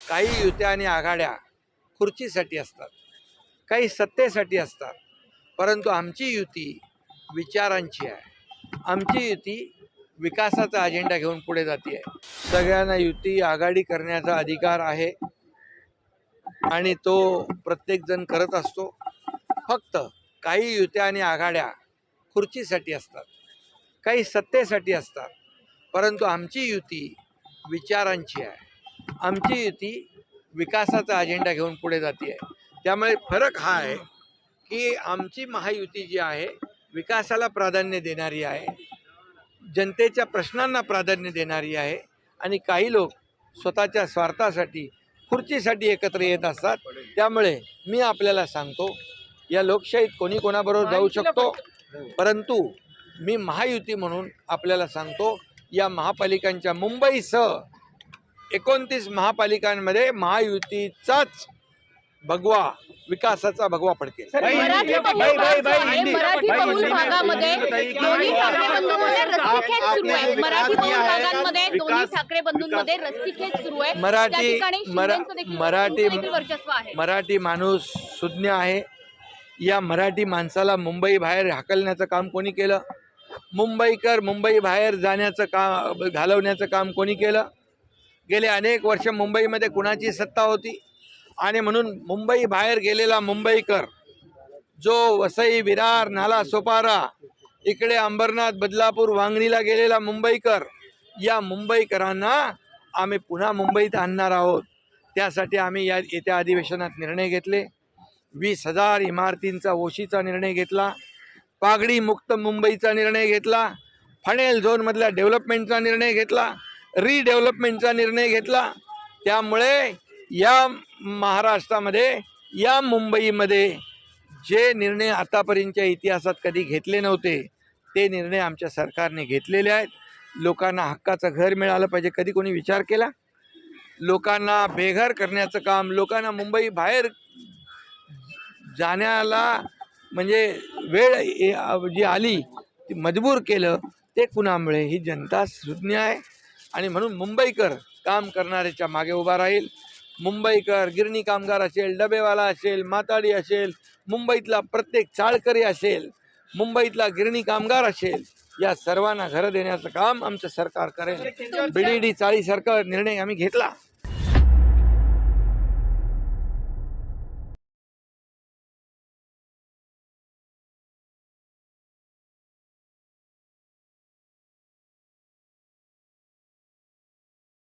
काही युत्या आणि आघाड्या खुर्चीसाठी असतात, काही सत्तेसाठी असतात, परंतु आमची युती विचारांची आहे. आमची युती विकासाचा अजेंडा घेऊन पुढे जाते आहे. सगळ्यांना युती आघाडी करण्याचा अधिकार आहे आणि तो प्रत्येकजण करत असतो. फक्त काही युत्या आणि आघाड्या खुर्चीसाठी असतात, काही सत्तेसाठी असतात, परंतु आमची युती विचारांची आहे. आमची युती विकासाचा अजेंडा घेऊन पुढे जाते आहे. त्यामुळे फरक हा आहे की आमची महायुती जी आहे विकासाला प्राधान्य देणारी आहे, जनतेच्या प्रश्नांना प्राधान्य देणारी आहे, आणि काही लोक स्वतःच्या स्वार्थासाठी खुर्चीसाठी एकत्र येत असतात. त्यामुळे मी आपल्याला सांगतो, या लोकशाहीत कोणी कोणाबरोबर जाऊ शकतो, परंतु मी महायुती म्हणून आपल्याला सांगतो, या महापालिकांच्या मुंबईसह 29 महापालिकांमध्ये महायुतीचाच भगवा, विकासाचा भगवा फडकेल. मराठी बहुल भागामध्ये दोन्ही ठाकरे बंधूंमध्ये रस्सीखेच सुरू आहे. मराठी बहुल भागांमध्ये दोन्ही ठाकरे बंधूंमध्ये रस्सीखेच सुरू आहे. मराठी माणूस सुज्ञ आहे. या मराठी माणसाला मुंबई बाहेर हाकलण्याचं काम कोणी केलं? मुंबईकर मुंबई बाहेर जाण्याचं काम, घालवण्याचं काम कोणी केलं? गेले अनेक वर्ष मुंबईमध्ये कुणाची सत्ता होती? आणि म्हणून मुंबई बाहेर गेलेला मुंबईकर, जो वसई, विरार, नाला सोपारा, इकडे अंबरनाथ, बदलापूर, वांगणीला गेलेला मुंबईकर, या मुंबईकरांना आम्ही पुन्हा मुंबईत आणणार आहोत. त्यासाठी आम्ही या येत्या अधिवेशनात निर्णय घेतले. 20,000 इमारतींचा ओशीचा निर्णय घेतला, पागडी मुक्त मुंबईचा निर्णय घेतला, फनेल झोनमधल्या डेव्हलपमेंटचा निर्णय घेतला, रिडेव्हलपमेंटचा निर्णय घेतला. त्यामुळे या महाराष्ट्रामध्ये, या मुंबईमध्ये जे निर्णय आतापर्यंतच्या इतिहासात कधी घेतले नव्हते, ते निर्णय आमच्या सरकारने घेतलेले आहेत. लोकांना हक्काचं घर मिळालं पाहिजे, कधी कोणी विचार केला? लोकांना बेघर करण्याचं काम, लोकांना मुंबई बाहेर जाण्याला म्हणजे वेळ जी आली ती मजबूर केलं, ते कुणामुळे? ही जनता सुज्ञ आहे. आणि म्हणून मुंबईकर काम करणाऱ्याच्या मागे उभा राहील. मुंबईकर गिरणी कामगार असेल, डबेवाला असेल, माताडी असेल, मुंबईतला प्रत्येक चाळकरी असेल, मुंबईतला गिरणी कामगार असेल, या सर्वांना घरं देण्याचं काम आमचं सरकार करेल. BDD चाळीसारखा निर्णय आम्ही घेतला.